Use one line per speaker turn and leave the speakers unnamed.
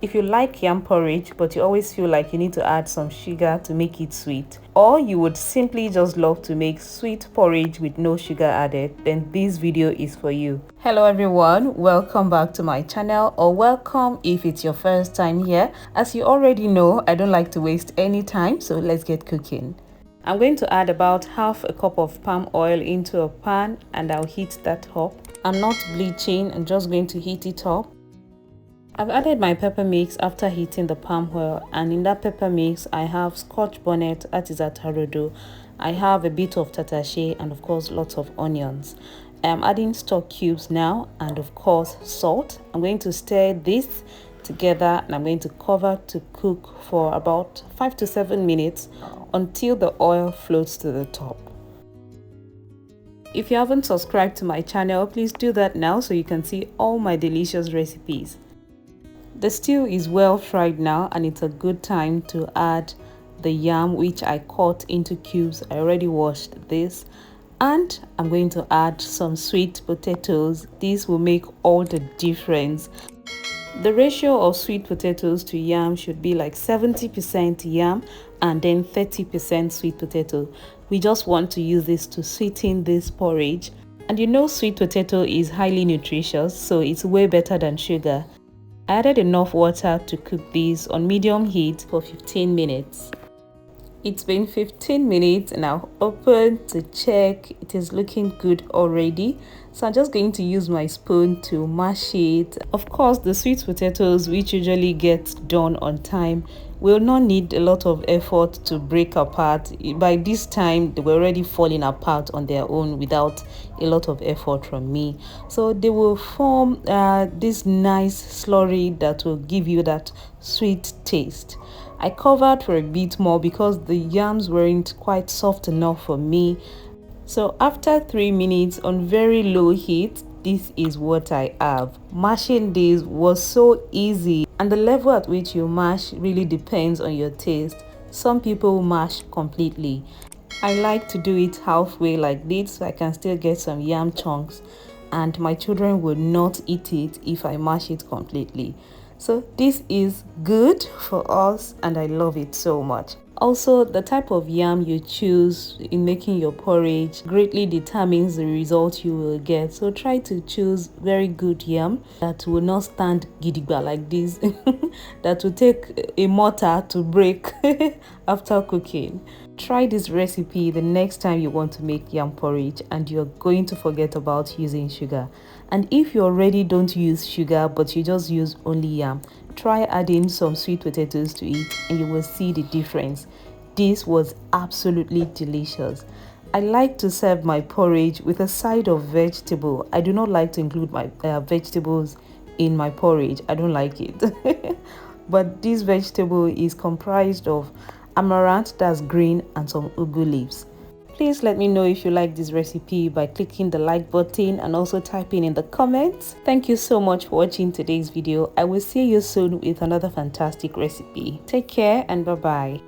If you like yam porridge but you always feel like you need to add some sugar to make it sweet, or you would simply just love to make sweet porridge with no sugar added, then this video is for you. Hello everyone, welcome back to my channel, or welcome if it's your first time here. As you already know, I don't like to waste any time, so let's get cooking. I'm going to add about half a cup of palm oil into a pan and I'll heat that up. I'm not bleaching, I'm just going to heat it up. I've added my pepper mix after heating the palm oil, and in that pepper mix I have Scotch bonnet, that is atarodo. I have a bit of tatashe and of course lots of onions. I'm adding stock cubes now and of course salt. I'm going to stir this together and I'm going to cover to cook for about 5 to 7 minutes until the oil floats to the top. If you haven't subscribed to my channel, please do that now so you can see all my delicious recipes. The stew is well fried now, and it's a good time to add the yam, which I cut into cubes. I already washed this, and I'm going to add some sweet potatoes. This will make all the difference. The ratio of sweet potatoes to yam should be like 70% yam and then 30% sweet potato. We just want to use this to sweeten this porridge, and you know sweet potato is highly nutritious, so it's way better than sugar. I added enough water to cook this on medium heat for 15 minutes. It's been 15 minutes and I'll open to check. It is looking good already. So I'm just going to use my spoon to mash it. Of course, the sweet potatoes, which usually get done on time, will not need a lot of effort to break apart. By this time, they were already falling apart on their own without a lot of effort from me. So they will form this nice slurry that will give you that sweet taste. I covered for a bit more because the yams weren't quite soft enough for me. So after 3 minutes on very low heat, this is what I have. Mashing this was so easy, and the level at which you mash really depends on your taste. Some people mash completely. I like to do it halfway like this so I can still get some yam chunks, and my children will not eat it if I mash it completely. So this is good for us and I love it so much. Also, the type of yam you choose in making your porridge greatly determines the result you will get. So try to choose very good yam that will not stand gidigba like this, that will take a mortar to break after cooking. Try this recipe the next time you want to make yam porridge and you're going to forget about using sugar. And if you already don't use sugar but you just use only yam, try adding some sweet potatoes to it and you will see the difference. This was absolutely delicious. I like to serve my porridge with a side of vegetable. I do not like to include my vegetables in my porridge. I don't like it. But this vegetable is comprised of amaranth, that's green, and some ugu leaves. Please let me know if you like this recipe by clicking the like button and also typing in the comments. Thank you so much for watching today's video. I will see you soon with another fantastic recipe. Take care and bye bye.